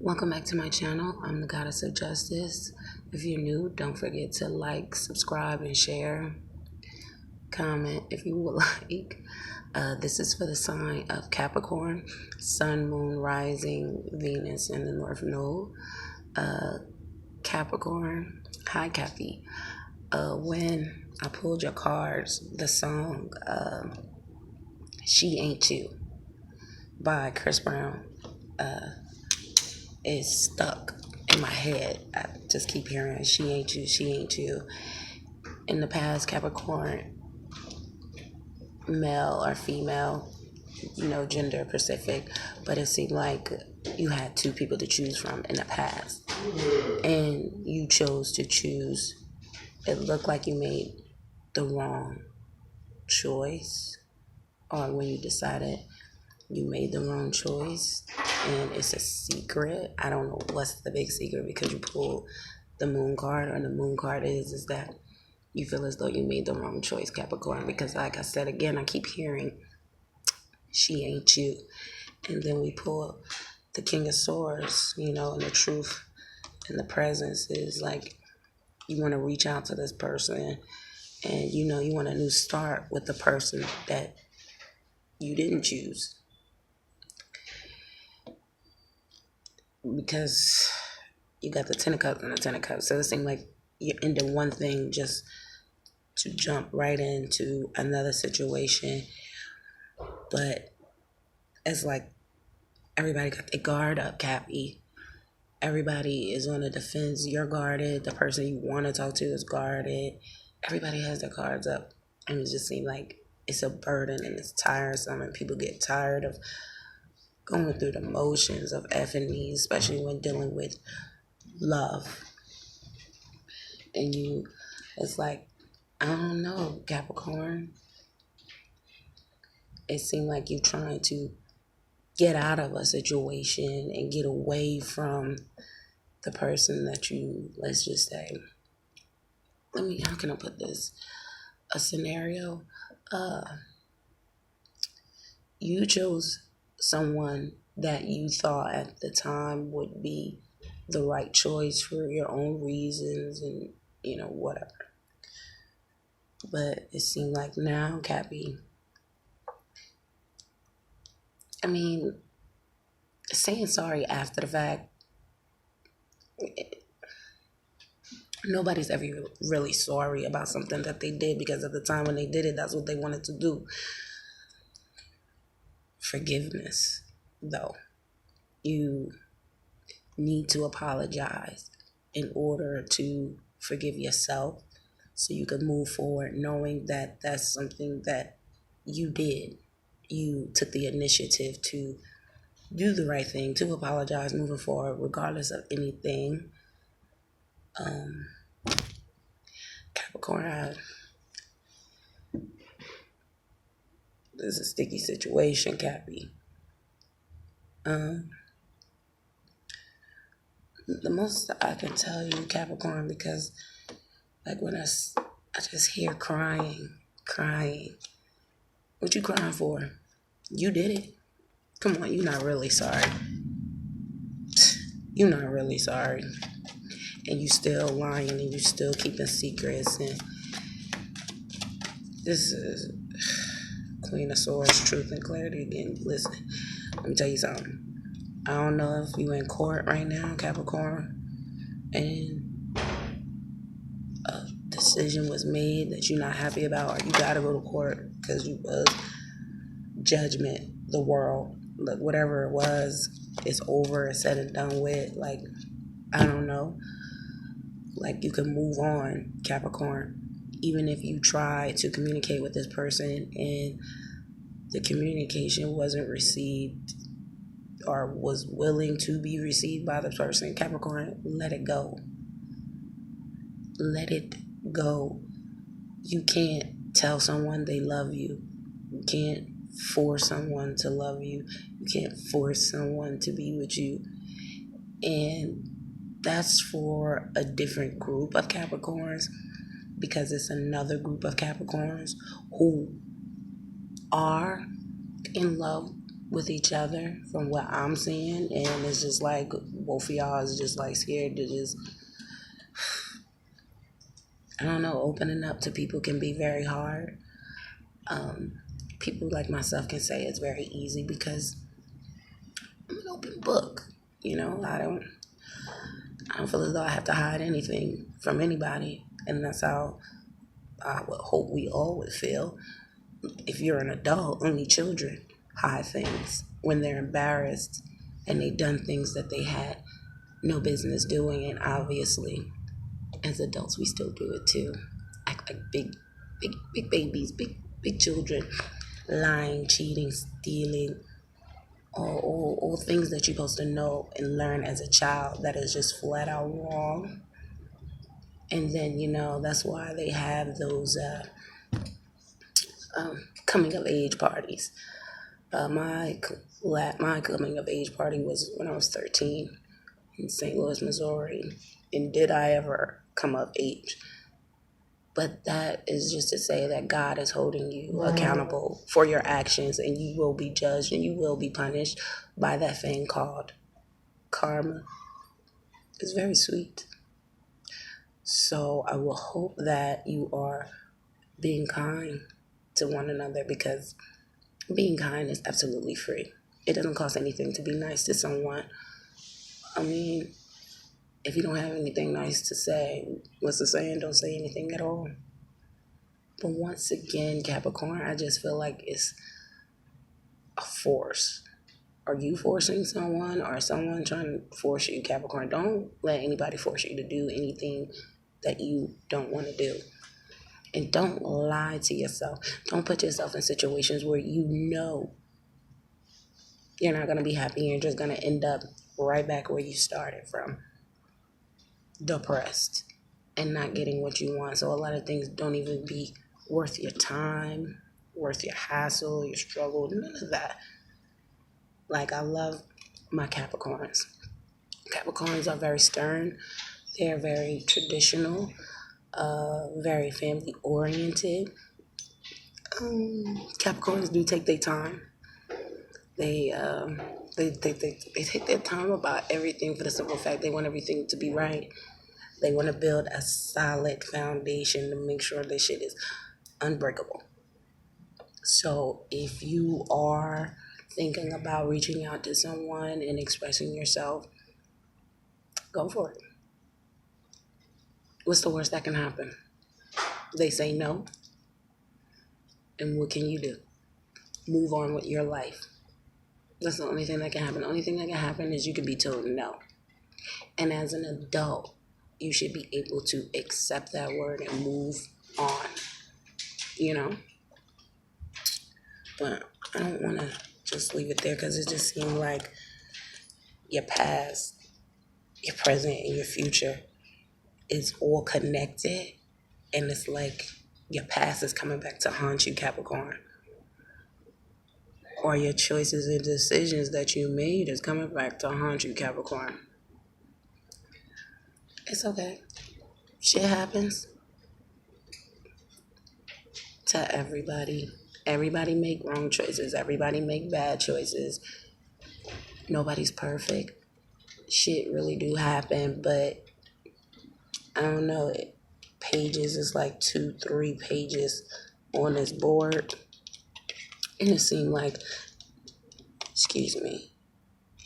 Welcome back to my channel. I'm the Goddess of Justice. If you're new, don't forget to like, subscribe, and share. Comment if you would like. This is for the sign of Capricorn, Sun, Moon, Rising, Venus, in the North Node. Capricorn, hi Cappy. When I pulled your cards, the song She Ain't You by Chris Brown is stuck in my head. I just keep hearing she ain't you, she ain't you. In the past, Capricorn, male or female, gender specific, but it seemed like you had two people to choose from in the past. And you chose to choose, it looked like you made the wrong choice, or when you decided you made the wrong choice and it's a secret. I don't know what's the big secret because you pulled the moon card, and the moon card is that you feel as though you made the wrong choice, Capricorn, because like I said again, I keep hearing she ain't you. And then we pull the King of Swords, and the truth and the presence is like you want to reach out to this person, and you want a new start with the person that you didn't choose. Because you got the Ten of Cups and the Ten of Cups. So it seems like you're into one thing just to jump right into another situation. But it's like everybody got their guard up, Cappy. Everybody is on the defense. You're guarded. The person you want to talk to is guarded. Everybody has their cards up. And it just seems like it's a burden and it's tiresome, and people get tired of going through the motions of effing, especially when dealing with love. And it's like, I don't know, Capricorn. It seemed like you're trying to get out of a situation and get away from the person that you, let's just say, how can I put this? A scenario. You chose someone that you thought at the time would be the right choice for your own reasons and, whatever. But it seemed like now, Cappy, saying sorry after the fact, nobody's ever really sorry about something that they did, because at the time when they did it, that's what they wanted to do. Forgiveness, though. You need to apologize in order to forgive yourself so you can move forward knowing that that's something that you did. You took the initiative to do the right thing, to apologize moving forward, regardless of anything. Capricorn, this is a sticky situation, Cappy. The most I can tell you, Capricorn, because like when I just hear crying. What you crying for? You did it. Come on, you're not really sorry. You're not really sorry. And you still lying, and you still keeping secrets, and this is Queen of Swords, truth and clarity again. Listen, let me tell you something. I don't know if you in court right now, Capricorn, and a decision was made that you're not happy about, or you gotta go to court because you was judgment, the world, like whatever it was, it's over, it's said and done with. Like, I don't know. Like, you can move on, Capricorn. Even if you try to communicate with this person and the communication wasn't received or was willing to be received by the person, Capricorn, let it go. Let it go. You can't tell someone they love you. You can't force someone to love you. You can't force someone to be with you. And that's for a different group of Capricorns, because it's another group of Capricorns who are in love with each other from what I'm seeing, and it's just like both of y'all is just like scared to just, I don't know, opening up to people can be very hard. People like myself can say it's very easy because I'm an open book. I don't feel as though I have to hide anything from anybody, and that's how I would hope we all would feel. If you're an adult, only children hide things when they're embarrassed and they've done things that they had no business doing, and obviously, as adults, we still do it too. Act like big babies, big children, lying, cheating, stealing, all things that you're supposed to know and learn as a child that is just flat out wrong. And then, that's why they have those coming of age parties. My coming of age party was when I was 13 in St. Louis, Missouri. And did I ever come of age? But that is just to say that God is holding you accountable for your actions, and you will be judged and you will be punished by that thing called karma. It's very sweet. So I will hope that you are being kind to one another, because being kind is absolutely free. It doesn't cost anything to be nice to someone. I mean, if you don't have anything nice to say, what's the saying? Don't say anything at all. But once again, Capricorn, I just feel like it's a force. Are you forcing someone, or someone trying to force you? Capricorn, don't let anybody force you to do anything that you don't want to do. And don't lie to yourself. Don't put yourself in situations where you know you're not going to be happy. You're just going to end up right back where you started from, depressed and not getting what you want. So a lot of things don't even be worth your time, worth your hassle, your struggle, none of that. Like, I love my Capricorns. Capricorns are very stern. They're very traditional, very family oriented. Capricorns do take their time. They, they take their time about everything for the simple fact they want everything to be right. They want to build a solid foundation to make sure this shit is unbreakable. So if you are thinking about reaching out to someone and expressing yourself, go for it. What's the worst that can happen? They say no. And what can you do? Move on with your life. That's the only thing that can happen. The only thing that can happen is you can be told no. And as an adult, you should be able to accept that word and move on, you know? But I don't want to just leave it there, because it just seemed like your past, your present, and your future is all connected. And it's like your past is coming back to haunt you, Capricorn. Or your choices and decisions that you made is coming back to haunt you, Capricorn. It's okay. Shit happens to everybody. Everybody make wrong choices. Everybody make bad choices. Nobody's perfect. Shit really do happen, but I don't know. Pages is like 2-3 pages on this board, and it seemed like, excuse me,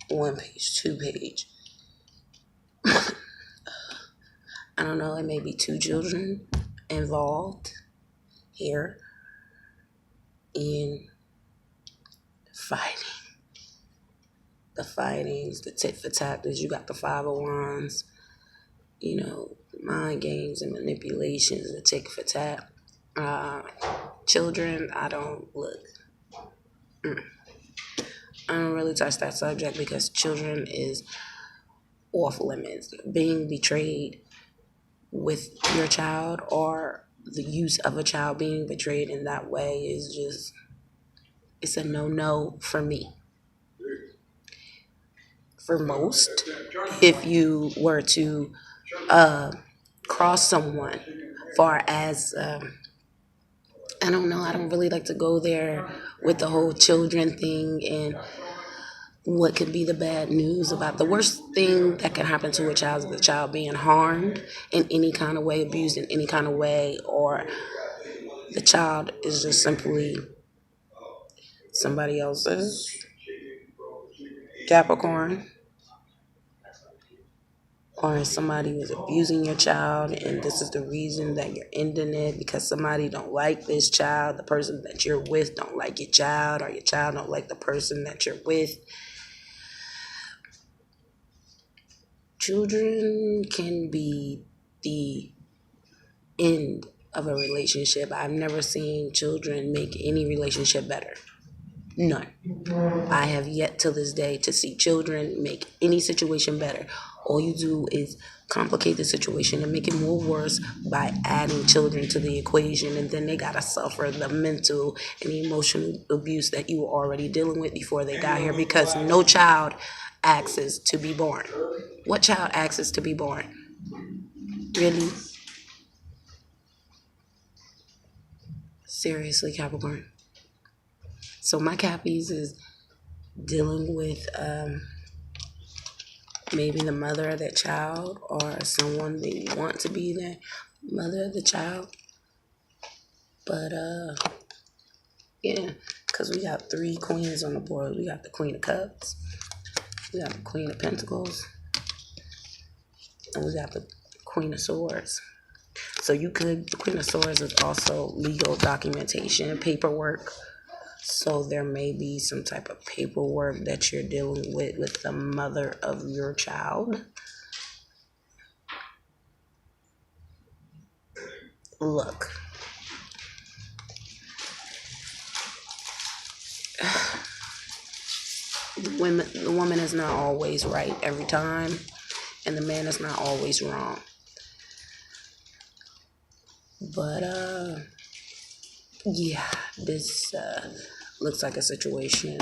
1 page, 2 page. I don't know. It may be 2 children involved here in fighting. The fightings, the tit for tat. You got the 501s, mind games and manipulations, the tit for tat. Children, I don't look. I don't really touch that subject, because children is off limits. Being betrayed with your child, or the use of a child being betrayed in that way, is just, it's a no for me. For most, if you were to cross someone, far as I don't know, I don't really like to go there with the whole children thing and what could be the bad news about the worst thing that can happen to a child is the child being harmed in any kind of way, abused in any kind of way, or the child is just simply somebody else's Capricorn, or somebody was abusing your child and this is the reason that you're ending it because somebody don't like this child, the person that you're with don't like your child, or your child don't like the person that you're with. Children can be the end of a relationship. I've never seen children make any relationship better. None. I have yet to this day to see children make any situation better. All you do is complicate the situation and make it more worse by adding children to the equation, and then they gotta suffer the mental and emotional abuse that you were already dealing with before they got here because no child asks to be born. What child asks to be born? Really? Seriously, Capricorn. So my Cappies is dealing with maybe the mother of that child or someone they want to be the mother of the child. But yeah, because we got 3 queens on the board. We got the Queen of Cups, we got the Queen of Pentacles, and we got the Queen of Swords. So the Queen of Swords is also legal documentation, paperwork. So there may be some type of paperwork that you're dealing with the mother of your child. Look, the woman is not always right every time, and the man is not always wrong. But yeah, this looks like a situation,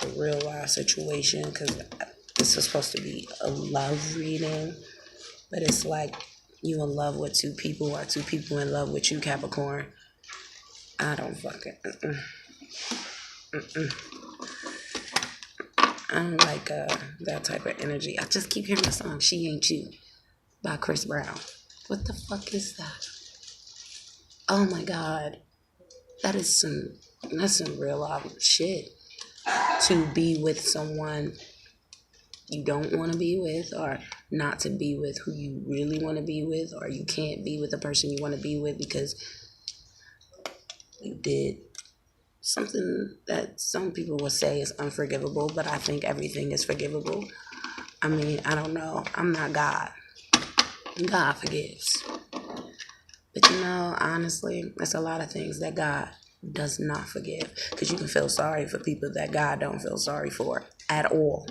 a real life situation, because this is supposed to be a love reading, but it's like you in love with 2 people or 2 people in love with you, Capricorn. I don't fucking I don't like that type of energy. I just keep hearing the song "She Ain't You" by Chris Brown. What the fuck is that? Oh my god, that's some real life shit. To be with someone you don't want to be with, or not to be with who you really want to be with, or you can't be with the person you want to be with because you did something that some people would say is unforgivable, but I think everything is forgivable. I mean, I don't know. I'm not God. God forgives. But honestly, there's a lot of things that God does not forgive, because you can feel sorry for people that God don't feel sorry for at all.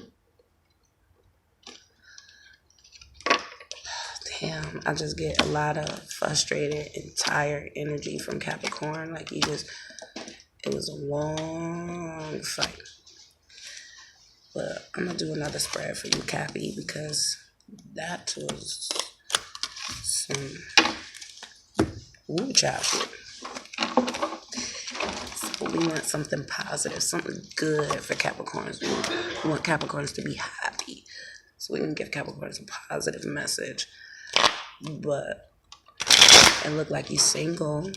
Damn, I just get a lot of frustrated and tired energy from Capricorn. Like it was a long fight. But I'm going to do another spread for you, Cappy, because that was some child shit. So we want something positive, something good for Capricorns. We want Capricorns to be happy. So we can give Capricorns a positive message. But it look like you single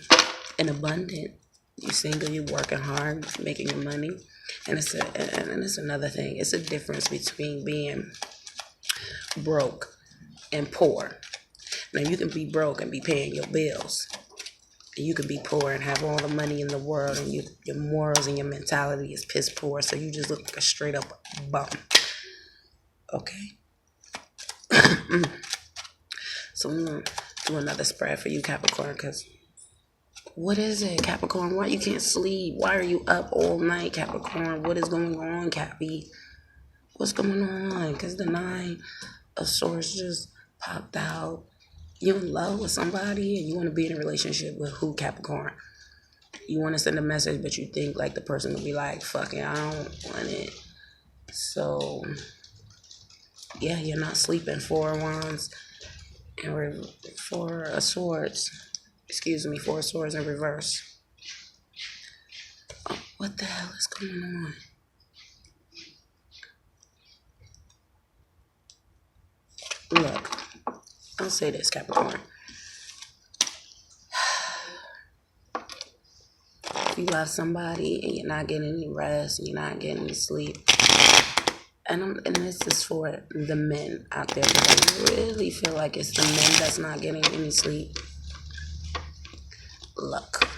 and abundant. You single, you working hard, making your money. And it's another thing. It's a difference between being broke and poor. Now you can be broke and be paying your bills. You can be poor and have all the money in the world, and your morals and your mentality is piss poor. So you just look like a straight up bum. Okay? So I'm going to do another spread for you, Capricorn, because what is it, Capricorn? Why you can't sleep? Why are you up all night, Capricorn? What is going on, Cappy? What's going on? Because the 9 of Swords just popped out. You in love with somebody and you want to be in a relationship with who, Capricorn? You want to send a message, but you think like the person will be like, fuck it, I don't want it. So, yeah, you're not sleeping. 4 of Wands and 4 of Swords. 4 of Swords in reverse. What the hell is going on? Look, I'll say this, Capricorn. If you love somebody and you're not getting any rest, and you're not getting any sleep, and this is for the men out there, because I really feel like it's the men that's not getting any sleep. Look,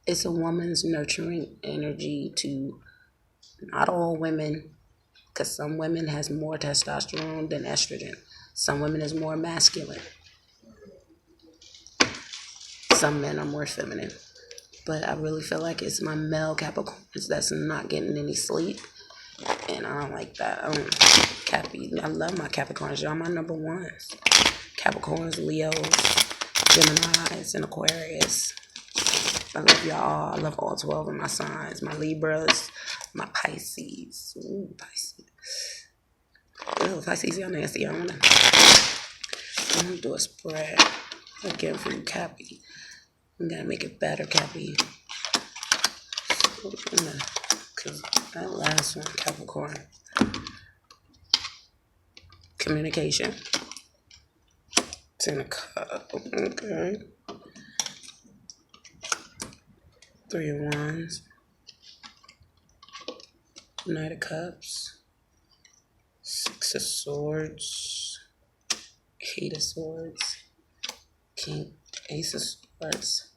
it's a woman's nurturing energy to not all women, because some women has more testosterone than estrogen. Some women is more masculine. Some men are more feminine. But I really feel like it's my male Capricorns that's not getting any sleep. And I don't like that. I love my Capricorns. Y'all my number ones. Capricorns, Leos, Geminis, and Aquarius. I love y'all. I love all 12 of my signs. My Libras, my Pisces. Ooh, Pisces. Ooh, Pisces, y'all nasty. I'm gonna do a spread again for you, Cappy. We gotta make it better, Cappy. Because that last one, Capricorn. Communication. Ten of Cups. Okay. Three of Wands. Knight of Cups. Six of Swords. Eight of Swords. King. Ace of Swords.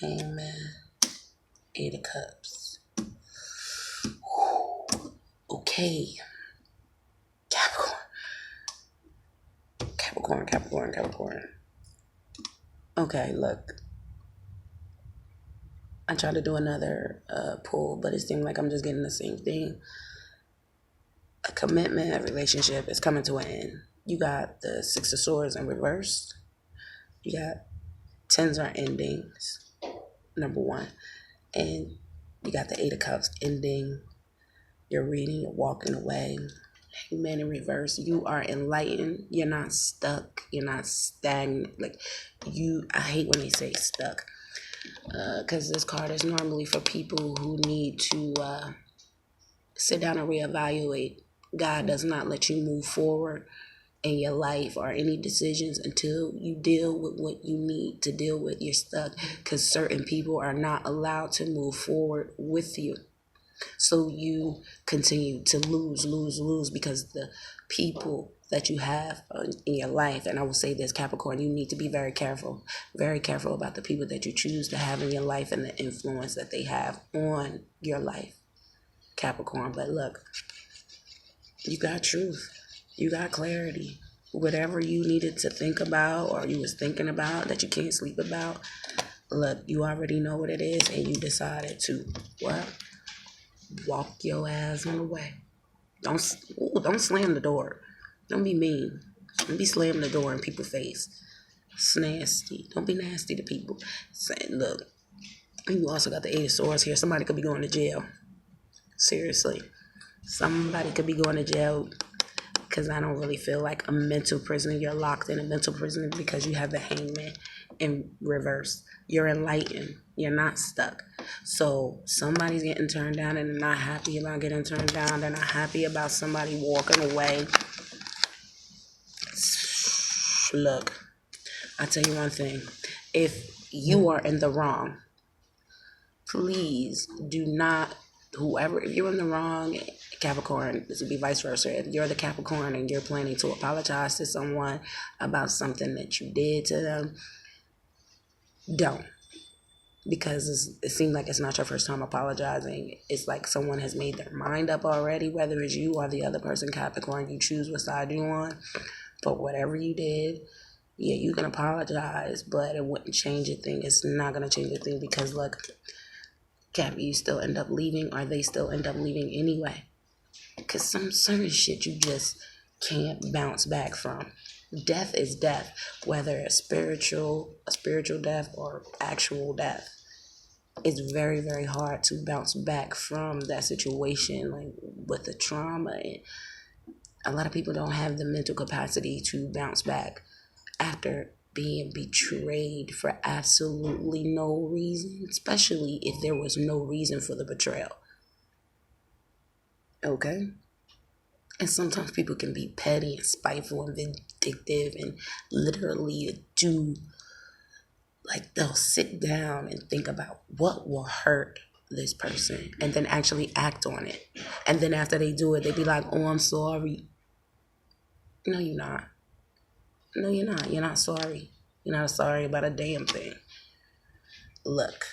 Hangman. Eight of Cups. Okay. Capricorn. Okay, look. I tried to do another pull, but it seemed like I'm just getting the same thing. A commitment, a relationship is coming to an end. You got the Six of Swords in reverse. You got tens are endings, number one. And you got the Eight of Cups ending. You're reading, you're walking away. Hangman in reverse. You are enlightened. You're not stuck. You're not stagnant. I hate when they say stuck. Because this card is normally for people who need to sit down and reevaluate. God does not let you move forward in your life or any decisions until you deal with what you need to deal with. You're stuck because certain people are not allowed to move forward with you. So you continue to lose because the people that you have in your life, and I will say this, Capricorn, you need to be very careful about the people that you choose to have in your life and the influence that they have on your life, Capricorn. But look, you got truth, you got clarity. Whatever you needed to think about or you was thinking about that you can't sleep about, look, you already know what it is and you decided to, what? Walk your ass on the way. Don't slam the door. Don't be mean. Don't be slamming the door in people's face. It's nasty. Don't be nasty to people. Look, you also got the Eight of Swords here. Somebody could be going to jail. Seriously. Somebody could be going to jail because I don't really feel like a mental prisoner. You're locked in a mental prison because you have the Hangman in reverse. You're enlightened. You're not stuck. So somebody's getting turned down and they're not happy about getting turned down. They're not happy about somebody walking away. Look, I'll tell you one thing. If you are in the wrong, please do not, if you're in the wrong, Capricorn, this would be vice versa. If you're the Capricorn and you're planning to apologize to someone about something that you did to them, don't. Because it seems like it's not your first time apologizing. It's like someone has made their mind up already, whether it's you or the other person, Capricorn. You choose what side you on. But whatever you did, yeah, you can apologize, but it wouldn't change a thing. It's not going to change a thing because, look, Cap, you still end up leaving or they still end up leaving anyway. Because some certain shit you just can't bounce back from. Death is death, whether a spiritual death or actual death. It's very, very hard to bounce back from that situation, like with the trauma. A lot of people don't have the mental capacity to bounce back after being betrayed for absolutely no reason, especially if there was no reason for the betrayal. Okay? And sometimes people can be petty and spiteful and vindictive and literally do, like, they'll sit down and think about what will hurt this person and then actually act on it. And then after they do it, they be like, oh, I'm sorry. No, you're not. No, you're not. You're not sorry. You're not sorry about a damn thing. Look,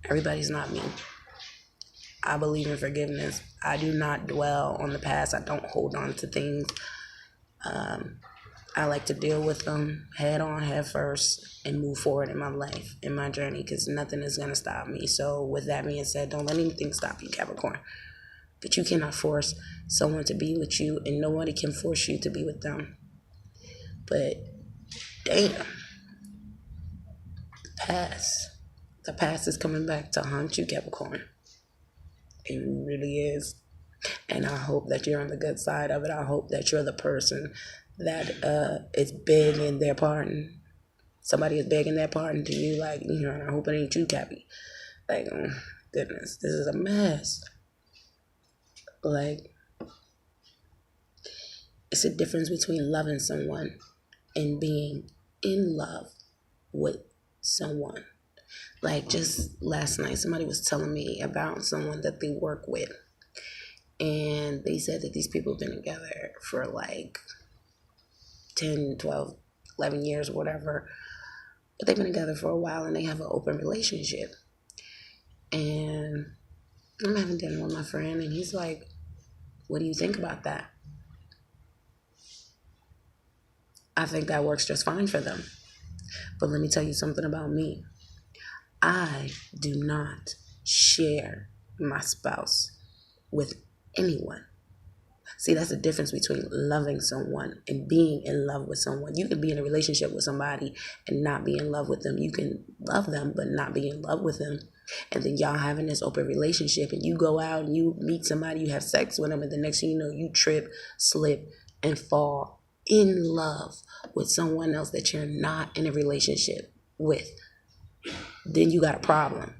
everybody's not me. I believe in forgiveness. I do not dwell on the past. I don't hold on to things. I like to deal with them head on, head first, and move forward in my life, in my journey, because nothing is going to stop me. So with that being said, don't let anything stop you, Capricorn. But you cannot force someone to be with you, and nobody can force you to be with them. But damn, the past is coming back to haunt you, Capricorn. It really is. And I hope that you're on the good side of it. I hope that you're the person that is begging their pardon. Somebody is begging their pardon to you, like, and I hope it ain't you, Cappy. Like, oh, goodness, this is a mess. Like, it's a difference between loving someone and being in love with someone. Like, just last night, somebody was telling me about someone that they work with. And they said that these people have been together for like 10, 12, 11 years, whatever. But they've been together for a while and they have an open relationship. And I'm having dinner with my friend and he's like, what do you think about that? I think that works just fine for them. But let me tell you something about me. I do not share my spouse with anyone. See, that's the difference between loving someone and being in love with someone. You can be in a relationship with somebody and not be in love with them. You can love them but not be in love with them. And then y'all having this open relationship and you go out and you meet somebody, you have sex with them, and the next thing you know, you trip, slip, and fall in love with someone else that you're not in a relationship with. Then you got a problem.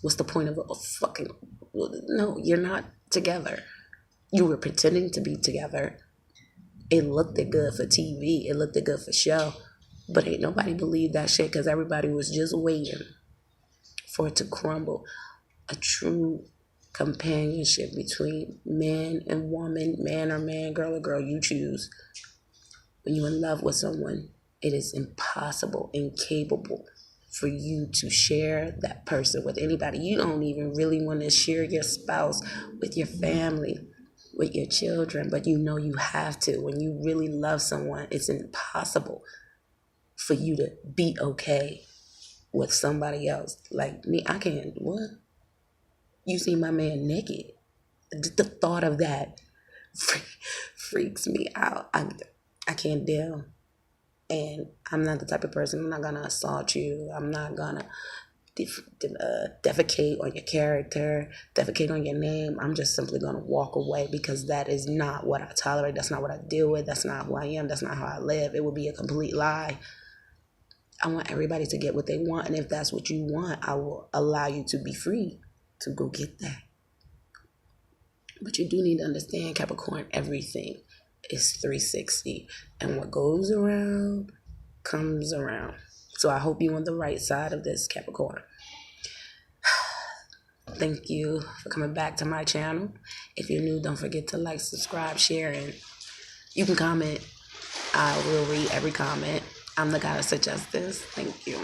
What's the point of a fucking... No, you're not together. You were pretending to be together. It looked good for TV. It looked good for show. But ain't nobody believed that shit because everybody was just waiting for it to crumble. A true companionship between man and woman, man or man, girl or girl, you choose. When you're in love with someone, it is impossible, incapable for you to share that person with anybody. You don't even really want to share your spouse with your family, with your children, but you know you have to. When you really love someone, it's impossible for you to be okay with somebody else. Like me, I can't, what? You see my man naked. The thought of that freaks me out. I can't deal. And I'm not the type of person, I'm not going to assault you. I'm not going to defecate on your character, defecate on your name. I'm just simply going to walk away because that is not what I tolerate. That's not what I deal with. That's not who I am. That's not how I live. It would be a complete lie. I want everybody to get what they want. And if that's what you want, I will allow you to be free to go get that. But you do need to understand, Capricorn, everything is 360. And what goes around comes around. So I hope you're on the right side of this, Capricorn. Thank you for coming back to my channel. If you're new, don't forget to like, subscribe, share, and you can comment. I will read every comment. I'm the guy that suggests this. Thank you.